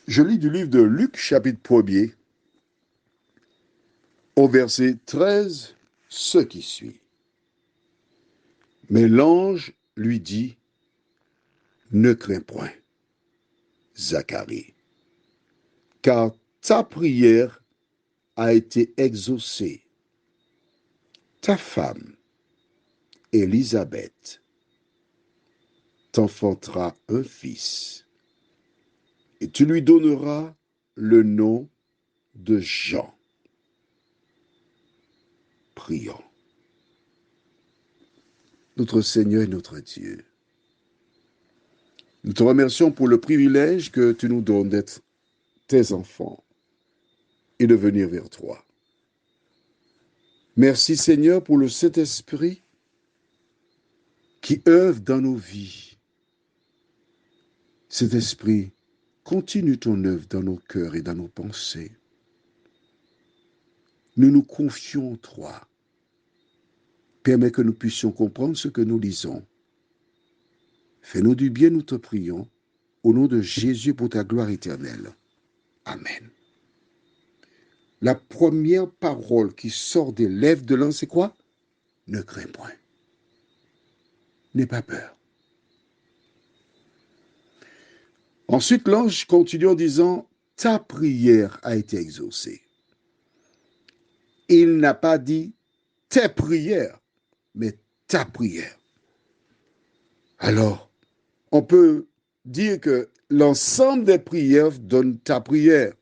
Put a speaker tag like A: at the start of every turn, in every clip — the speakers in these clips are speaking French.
A: Je lis du livre de Luc, chapitre 1er, au verset 13, ce qui suit. Mais l'ange lui dit, ne crains point, Zacharie, car ta prière a été exaucée. Ta femme, Élisabeth, t'enfantera un fils, et tu lui donneras le nom de Jean. Prions. Notre Seigneur et notre Dieu, nous te remercions pour le privilège que tu nous donnes d'être tes enfants et de venir vers toi. Merci Seigneur pour le Saint-Esprit qui œuvre dans nos vies. Cet esprit, continue ton œuvre dans nos cœurs et dans nos pensées. Nous nous confions en toi. Permets que nous puissions comprendre ce que nous lisons. Fais-nous du bien, nous te prions, au nom de Jésus pour ta gloire éternelle. Amen. La première parole qui sort des lèvres de l'ange, c'est quoi? Ne crains point. N'aie pas peur. Ensuite, l'ange continue en disant, ta prière a été exaucée. Il n'a pas dit tes prières, mais ta prière. Alors, on peut dire que l'ensemble des prières donne ta prière.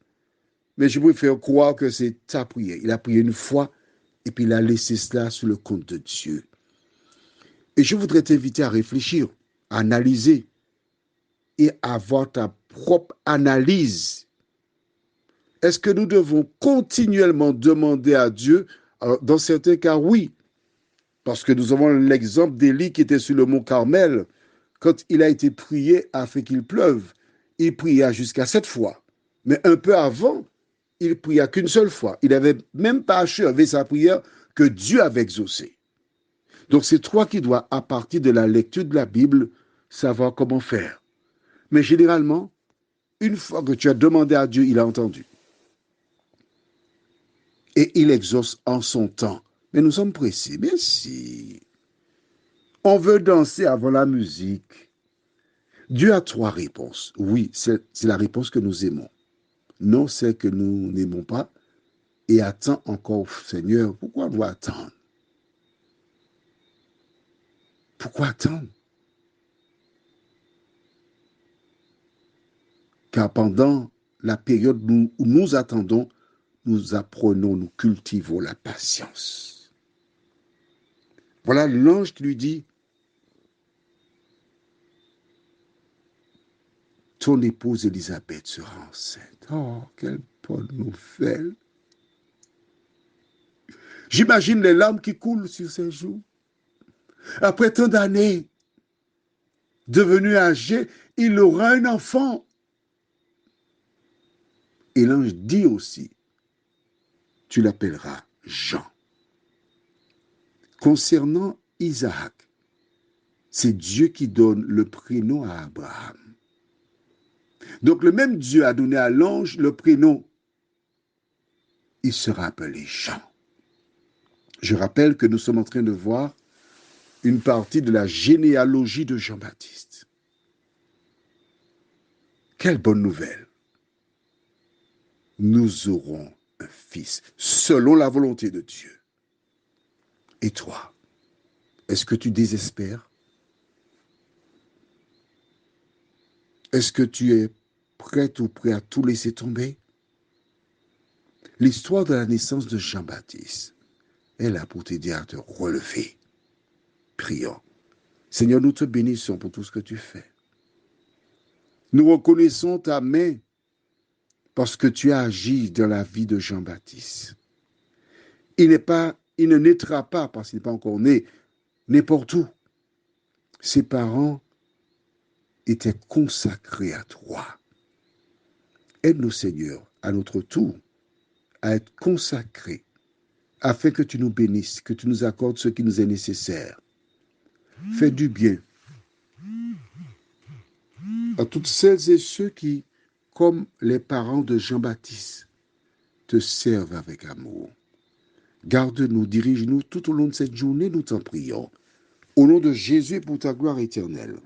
A: Mais je préfère croire que c'est ta prière. Il a prié une fois et puis il a laissé cela sous le compte de Dieu. Et je voudrais t'inviter à réfléchir, à analyser et à avoir ta propre analyse. Est-ce que nous devons continuellement demander à Dieu? Alors, dans certains cas, oui. Parce que nous avons l'exemple d'Élie qui était sur le mont Carmel. Quand il a été prié afin qu'il pleuve, il pria jusqu'à 7 fois. Mais un peu avant, il pria qu'une seule fois. Il n'avait même pas achevé sa prière que Dieu avait exaucée. Donc c'est toi qui dois, à partir de la lecture de la Bible, savoir comment faire. Mais généralement, une fois que tu as demandé à Dieu, il a entendu. Et il exauce en son temps. Mais nous sommes pressés. Mais si on veut danser avant la musique, Dieu a 3 réponses. Oui, c'est la réponse que nous aimons. Non, c'est que nous n'aimons pas. Et attends encore, Seigneur, pourquoi on doit attendre? Pourquoi attendre? Car pendant la période où nous attendons, nous apprenons, nous cultivons la patience. Voilà l'ange qui lui dit, ton épouse Élisabeth sera enceinte. Oh, quelle bonne nouvelle. J'imagine les larmes qui coulent sur ses joues. Après tant d'années, devenu âgé, il aura un enfant. Et l'ange dit aussi, tu l'appelleras Jean. Concernant Isaac, c'est Dieu qui donne le prénom à Abraham. Donc le même Dieu a donné à l'ange le prénom. Il sera appelé Jean. Je rappelle que nous sommes en train de voir une partie de la généalogie de Jean-Baptiste. Quelle bonne nouvelle! Nous aurons un fils, selon la volonté de Dieu. Et toi, est-ce que tu désespères? Est-ce que tu es prête ou prêt à tout laisser tomber? L'histoire de la naissance de Jean-Baptiste est là pour t'aider à te relever. Prions. Seigneur, nous te bénissons pour tout ce que tu fais. Nous reconnaissons ta main parce que tu as agi dans la vie de Jean-Baptiste. Il ne naîtra pas parce qu'il n'est pas encore né, n'importe où. Ses parents étaient consacrés à toi. Aide-nous, Seigneur, à notre tour, à être consacrés, afin que tu nous bénisses, que tu nous accordes ce qui nous est nécessaire. Fais du bien à toutes celles et ceux qui comme les parents de Jean-Baptiste te servent avec amour. Garde-nous, dirige-nous tout au long de cette journée, nous t'en prions. Au nom de Jésus et pour ta gloire éternelle.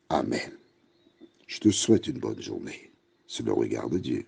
A: Amen. Je te souhaite une bonne journée. Sous le regard de Dieu.